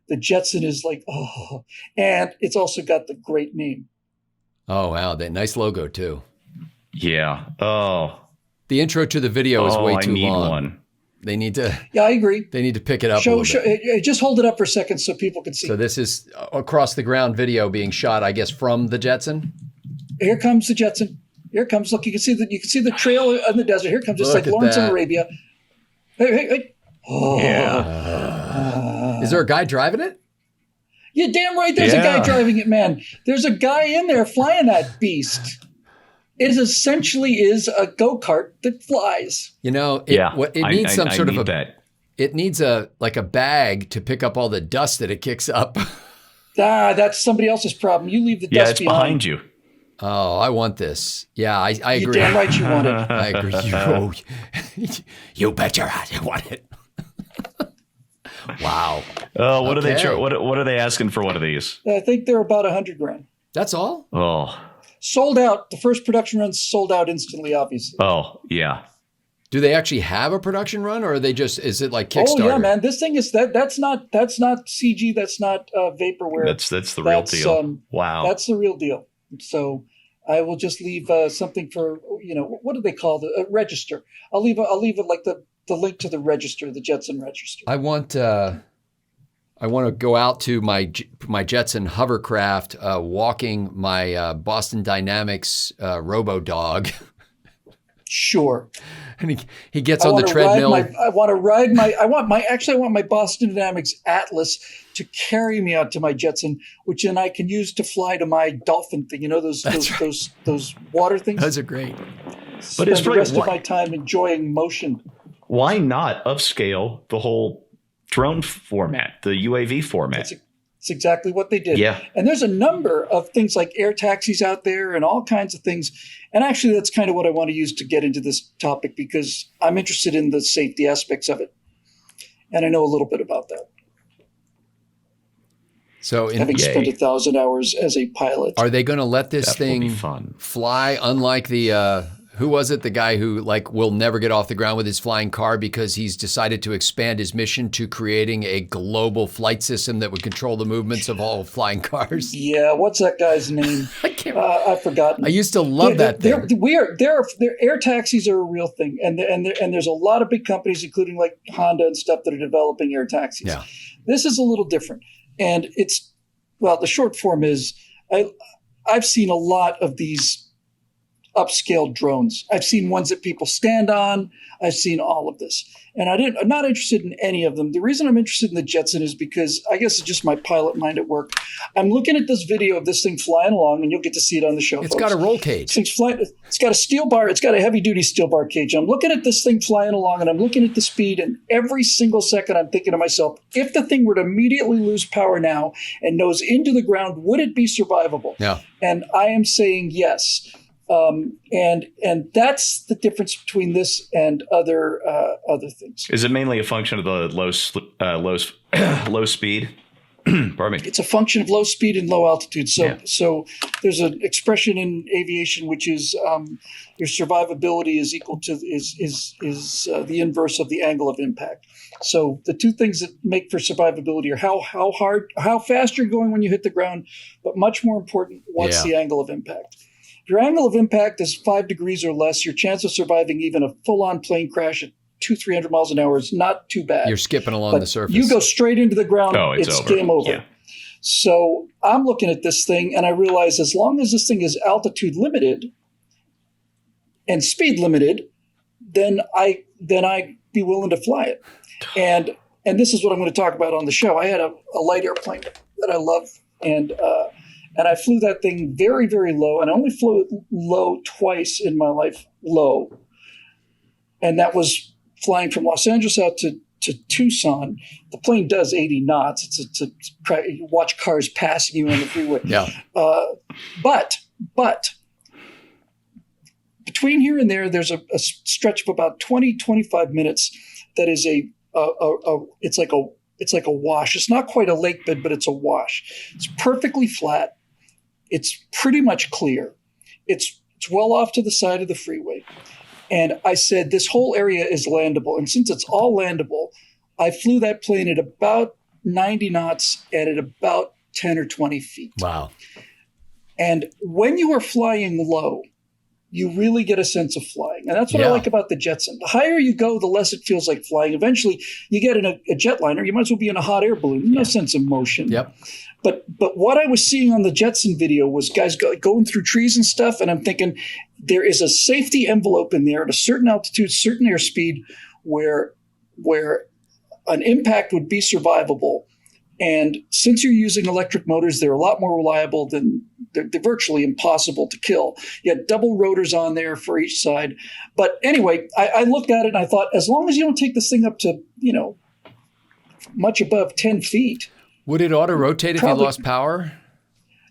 The Jetson is like, oh, and it's also got the great name. Oh, wow. That nice logo, too. Yeah. Oh. The intro to the video is way too long. I need one. They need to. Yeah, I agree. They need to pick it up a little bit. Just hold it up for a second so people can see. So this is across the ground video being shot, I guess, from the Jetson. Here comes the Jetson. Here comes. Look, you can see the trail in the desert. Here comes just like Lawrence of Arabia. Hey. Oh. Yeah. Is there a guy driving it? You're damn right. There's a guy driving it, man. There's a guy in there flying that beast. It essentially is a go-kart that flies. You know, it needs some sort of a. It needs a bag to pick up all the dust that it kicks up. That's somebody else's problem. You leave the dust behind you. Oh, I want this. Yeah, I agree. You're damn right you want it. I agree. You bet your ass you want it. Wow. What are they? What are they asking for one of these? I think they're about $100,000. That's all? Oh. Sold out. The first production run sold out instantly, obviously. Oh, yeah. Do they actually have a production run, or are they just? Is it like Kickstarter? Oh yeah, man. This thing is that's not CG. That's not vaporware. That's the real deal. Wow. That's the real deal. So I will just leave something for what do they call the register? I'll leave it like the link to the register, the Jetson register. I want to go out to my Jetson hovercraft, walking my Boston Dynamics Robo Dog. Sure. And he gets on the treadmill. I want my Boston Dynamics Atlas to carry me out to my Jetson, which then I can use to fly to my dolphin thing. You know those water things? Those are great. spend the rest of my time enjoying motion. Why not upscale the whole drone format, the UAV format? It's exactly what they did. Yeah. And there's a number of things like air taxis out there and all kinds of things. And actually, that's kind of what I want to use to get into this topic, because I'm interested in the safety aspects of it. And I know a little bit about that. So having spent 1,000 hours as a pilot. Are they going to let this thing fly, unlike the who was it? The guy who will never get off the ground with his flying car because he's decided to expand his mission to creating a global flight system that would control the movements of all flying cars? Yeah, what's that guy's name? I've forgotten. I used to love that thing. Air taxis are a real thing, and there's a lot of big companies, including like Honda and stuff, that are developing air taxis. Yeah. This is a little different, and the short form is I've seen a lot of these upscale drones. I've seen ones that people stand on. I've seen all of this. And I'm not interested in any of them. The reason I'm interested in the Jetson is because I guess it's just my pilot mind at work. I'm looking at this video of this thing flying along, and you'll get to see it on the show. It's got a roll cage. This thing's flying. It's got a steel bar. It's got a heavy-duty steel bar cage. I'm looking at this thing flying along, and I'm looking at the speed, and every single second I'm thinking to myself, if the thing were to immediately lose power now and nose into the ground, would it be survivable? Yeah. And I am saying yes. And that's the difference between this and other things. Is it mainly a function of the low speed? Pardon me. It's a function of low speed and low altitude. So there's an expression in aviation which is your survivability is equal to is the inverse of the angle of impact. So the two things that make for survivability are how fast you're going when you hit the ground, but much more important, what's the angle of impact. If your angle of impact is 5 degrees or less, your chance of surviving even a full-on plane crash at 200-300 miles an hour is not too bad. You're skipping along the surface. You go straight into the ground, it's game over. Yeah. So I'm looking at this thing, and I realize as long as this thing is altitude limited and speed limited, then I be willing to fly it. And this is what I'm going to talk about on the show. I had a light airplane that I love, and I flew that thing very, very low. And I only flew it low twice in my life, low. And that was flying from Los Angeles out to Tucson. The plane does 80 knots. You watch cars passing you on the freeway. Yeah. But between here and there, there's a stretch of about 20, 25 minutes that is it's like a wash. It's not quite a lake bed, but it's a wash. It's perfectly flat. It's pretty much clear. It's well off to the side of the freeway. And I said, this whole area is landable. And since it's all landable, I flew that plane at about 90 knots and at about 10 or 20 feet. Wow. And when you are flying low, you really get a sense of flying. And that's what I like about the Jetson. The higher you go, the less it feels like flying. Eventually, you get in a jetliner, you might as well be in a hot air balloon. No sense of motion. Yep. But what I was seeing on the Jetson video was guys going through trees and stuff, and I'm thinking there is a safety envelope in there at a certain altitude, certain airspeed, where an impact would be survivable. And since you're using electric motors, they're a lot more reliable than they're virtually impossible to kill. You had double rotors on there for each side. But anyway, I looked at it and I thought, as long as you don't take this thing up to, much above 10 feet. Would it auto-rotate if you lost power?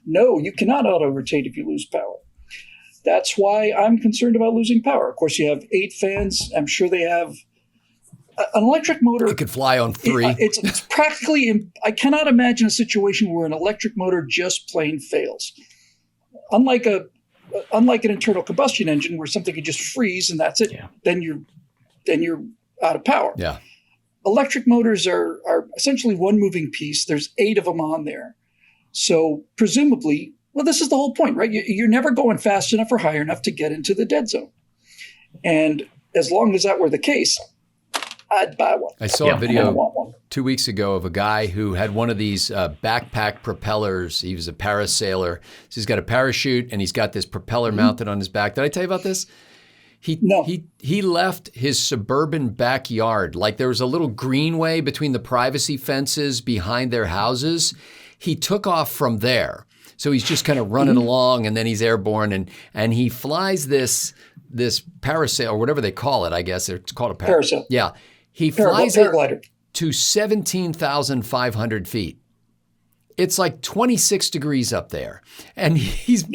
No, you cannot auto-rotate if you lose power. That's why I'm concerned about losing power. Of course, you have 8 fans. I'm sure they have an electric motor. It could fly on 3. It's practically – I cannot imagine a situation where an electric motor just plain fails. Unlike an internal combustion engine where something could just freeze and that's it. Yeah. Then you're out of power. Yeah. Electric motors are essentially one moving piece. There's 8 of them on there. So presumably, well, this is the whole point, right? You're never going fast enough or high enough to get into the dead zone. And as long as that were the case, I'd buy one. I saw a video 2 weeks ago of a guy who had one of these backpack propellers. He was a parasailer. So he's got a parachute and he's got this propeller mounted on his back. Did I tell you about this? He left his suburban backyard. Like there was a little greenway between the privacy fences behind their houses. He took off from there. So he's just kind of running along and then he's airborne and he flies this this parasail, or whatever they call it, I guess it's called a parasail. Yeah. He flies paraglider. It to 17,500 feet. It's like 26 degrees up there. And he's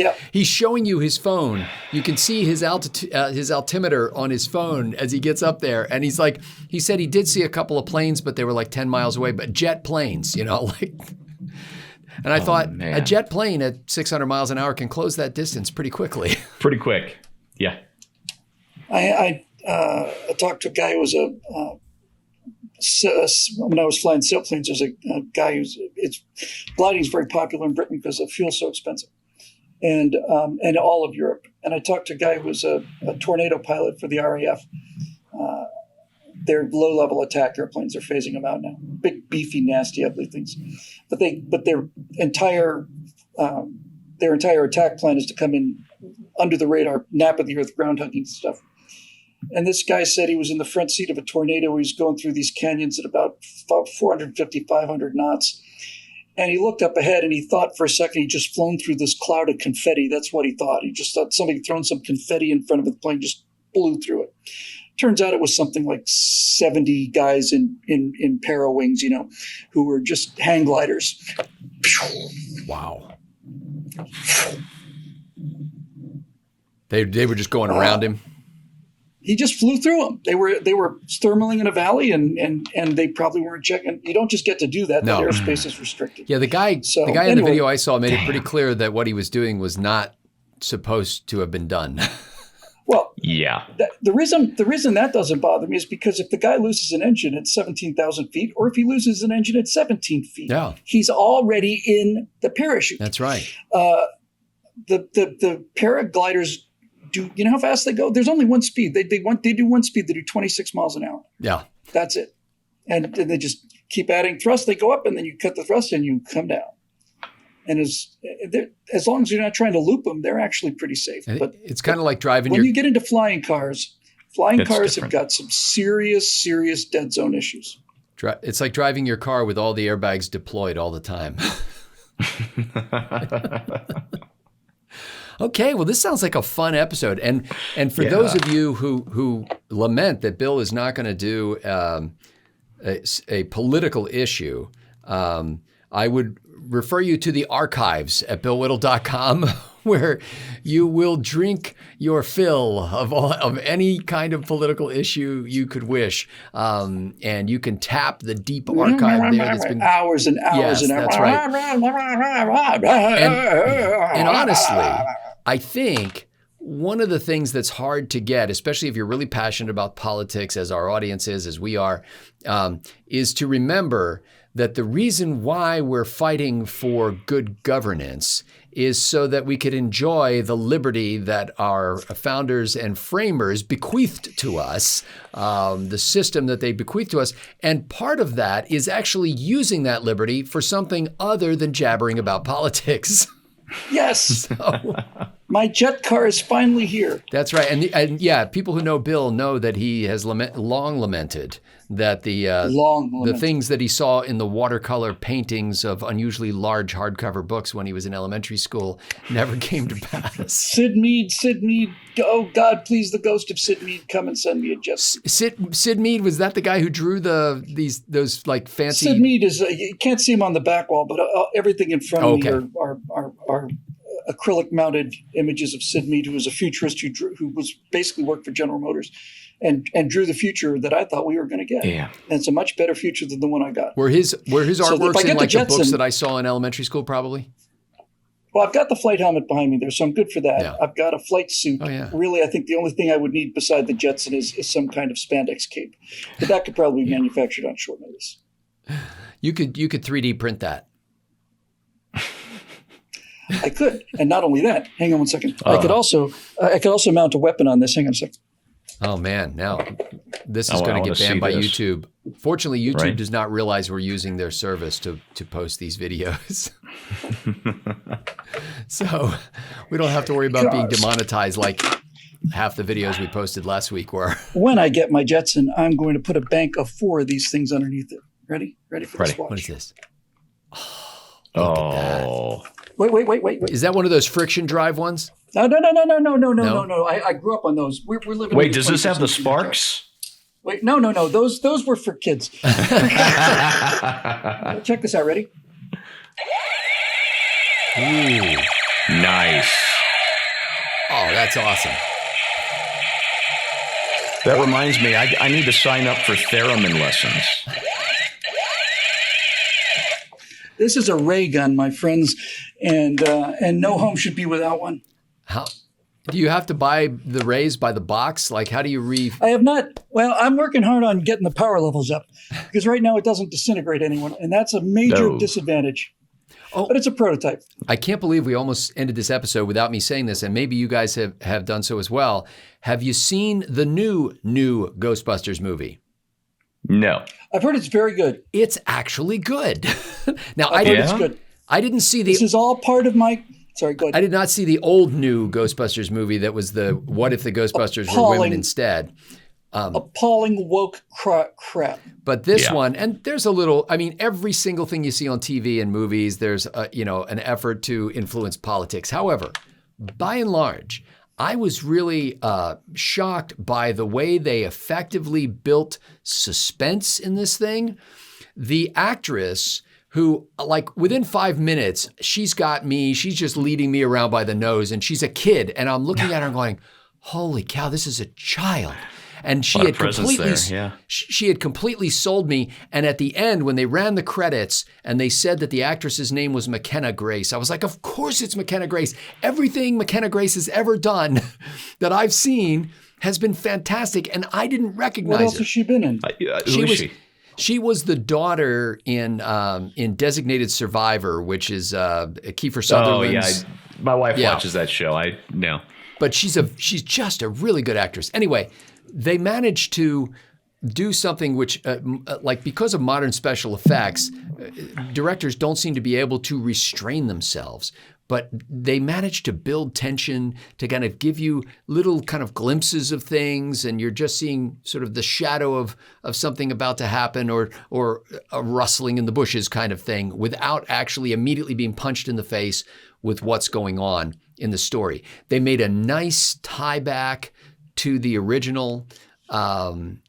showing you his phone. You can see his altimeter on his phone as he gets up there. And he's like, he said he did see a couple of planes, but they were like 10 miles away, but jet planes, you know, like. And I thought, a jet plane at 600 miles an hour can close that distance pretty quickly. Pretty quick. Yeah. I talked to a guy who was when I was flying sailplanes, there's a guy gliding is very popular in Britain because the fuel's so expensive, and all of Europe. And I talked to a guy who was a tornado pilot for the RAF. They're low-level attack airplanes. They're phasing them out now. Big, beefy, nasty, ugly things. But their entire attack plan is to come in under the radar, nap of the earth, ground hugging stuff. And this guy said he was in the front seat of a tornado. He was going through these canyons at about 450, 500 knots. And he looked up ahead and he thought for a second he'd just flown through this cloud of confetti. That's what he thought. He just thought somebody had thrown some confetti in front of the plane, just blew through it. Turns out it was something like 70 guys in para wings, you know, who were just hang gliders. Wow. They were just going around him. He just flew through them. They were thermaling in a valley, and they probably weren't checking. You don't just get to do that. No. That airspace is restricted. Yeah, the guy in the video I saw made it pretty clear that what he was doing was not supposed to have been done. Well, yeah. The reason that doesn't bother me is because if the guy loses an engine at 17,000 feet, or if he loses an engine at 17 feet, he's already in the parachute. That's right. The paragliders. You know how fast they go? There's only one speed. They do one speed. They do 26 miles an hour. Yeah. That's it. And they just keep adding thrust. They go up, and then you cut the thrust, and you come down. And as long as you're not trying to loop them, they're actually pretty safe. But it's kind of like driving when you get into flying cars have got some serious dead zone issues. It's like driving your car with all the airbags deployed all the time. Okay, well, this sounds like a fun episode, and for those of you who lament that Bill is not going to do a political issue, I would refer you to the archives at BillWhittle.com, where you will drink your fill of any kind of political issue you could wish, and you can tap the deep archive there. That's been hours and hours and hours. That's right. And honestly, I think one of the things that's hard to get, especially if you're really passionate about politics, as our audience is, as we are, is to remember that the reason why we're fighting for good governance is so that we could enjoy the liberty that our founders and framers bequeathed to us, the system that they bequeathed to us. And part of that is actually using that liberty for something other than jabbering about politics. Yes. My jet car is finally here. That's right. And yeah, people who know Bill know that he has long lamented that the things that he saw in the watercolor paintings of unusually large hardcover books when he was in elementary school never came to pass. Sid Mead. Oh God, please, the ghost of Sid Mead, come and send me a jet. Sid Mead, was that the guy who drew those like fancy? Sid Mead is you can't see him on the back wall, but everything in front of me are acrylic mounted images of Sid Mead, who was a futurist who was basically worked for General Motors and drew the future that I thought we were going to get. Yeah. And it's a much better future than the one I got. Were his artworks in like the books that I saw in elementary school, probably? Well, I've got the flight helmet behind me there, so I'm good for that. Yeah. I've got a flight suit. Oh, yeah. Really, I think the only thing I would need beside the Jetson is some kind of spandex cape. But that could probably be manufactured on short notice. You could 3D print that. I could, and not only that. Hang on one second. I could also mount a weapon on this. Hang on a second. Oh man, now this is going to get banned by YouTube. Fortunately, YouTube does not realize we're using their service to post these videos, so we don't have to worry about being demonetized like half the videos we posted last week were. When I get my Jetson, I'm going to put a bank of 4 of these things underneath it. Ready for this watch? What is this? Oh, look at that. Wait. Is that one of those friction drive ones? No. I grew up on those. We're living. Wait, does this have the sparks? Wait, no. Those were for kids. Check this out. Ready? Ooh. Nice. Oh, that's awesome. That reminds me, I need to sign up for theremin lessons. This is a ray gun, my friends, and no home should be without one. How do you have to buy the rays by the box? Like, how do you I have not. Well, I'm working hard on getting the power levels up because right now it doesn't disintegrate anyone, and that's a major disadvantage. Oh, but it's a prototype. I can't believe we almost ended this episode without me saying this, and maybe you guys have done so as well. Have you seen the new Ghostbusters movie? No. I've heard it's very good. It's actually good. Now, I've heard it's good. I didn't see the... This is all part of my... Sorry, go ahead. I did not see the old new Ghostbusters movie that was the What If the Ghostbusters Were Women Instead. Appalling woke crap. But this one, and there's a little, I mean, every single thing you see on TV and movies, there's an effort to influence politics. However, by and large, I was really shocked by the way they effectively built suspense in this thing. The actress who, like, within 5 minutes, she's got me, she's just leading me around by the nose, and she's a kid, and I'm looking at her and going, holy cow, this is a child. And she had completely sold me. And at the end, when they ran the credits and they said that the actress's name was McKenna Grace, I was like, of course it's McKenna Grace. Everything McKenna Grace has ever done that I've seen has been fantastic, and I didn't recognize her. What else has she been in? She was the daughter in Designated Survivor, which is Kiefer Sutherland's. Oh, yeah. My wife watches that show. I know. But she's just a really good actress. Anyway, they managed to do something which, like, because of modern special effects, directors don't seem to be able to restrain themselves. But they managed to build tension, to kind of give you little kind of glimpses of things, and you're just seeing sort of the shadow of something about to happen, or a rustling in the bushes kind of thing, without actually immediately being punched in the face with what's going on in the story. They made a nice tie back to the original, and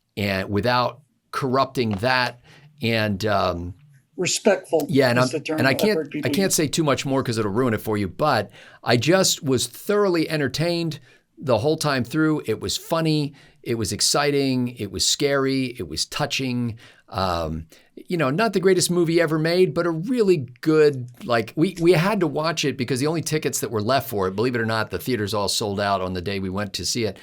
without corrupting that, and respectful. Yeah, and I can't say too much more because it'll ruin it for you. But I just was thoroughly entertained the whole time through. It was funny. It was exciting. It was scary. It was touching. Not the greatest movie ever made, but a really good, like, we had to watch it because the only tickets that were left for it, believe it or not, the theaters all sold out on the day we went to see it.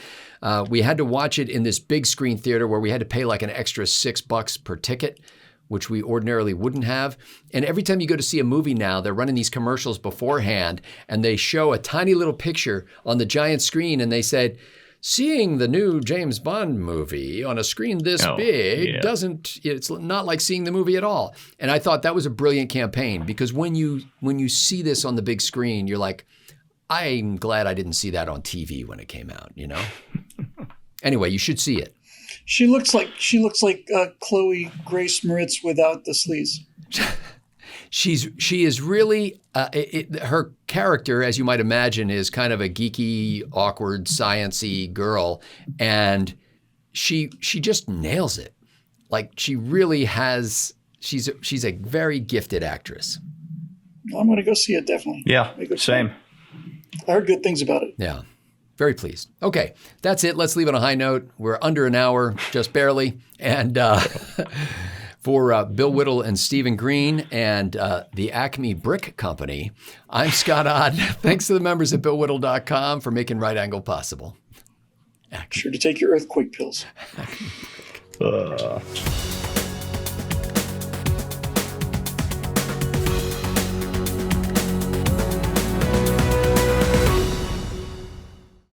We had to watch it in this big screen theater where we had to pay like an extra $6 per ticket, which we ordinarily wouldn't have. And every time you go to see a movie now, they're running these commercials beforehand, and they show a tiny little picture on the giant screen, and they said, seeing the new James Bond movie on a screen this big it's not like seeing the movie at all. And I thought that was a brilliant campaign, because when you see this on the big screen, you're like, I'm glad I didn't see that on TV when it came out, Anyway, you should see it. She looks like Chloe Grace Moretz without the sleaze. She is really her character, as you might imagine, is kind of a geeky, awkward, science-y girl, and she just nails it. Like, she really has. She's a very gifted actress. I'm going to go see it, definitely. Yeah, same. I heard good things about it. Yeah. Very pleased. Okay, that's it. Let's leave on a high note. We're under an hour, just barely. And for Bill Whittle and Stephen Green and the Acme Brick Company, I'm Scott Odd. Thanks to the members at BillWhittle.com for making Right Angle possible. Sure to take your earthquake pills.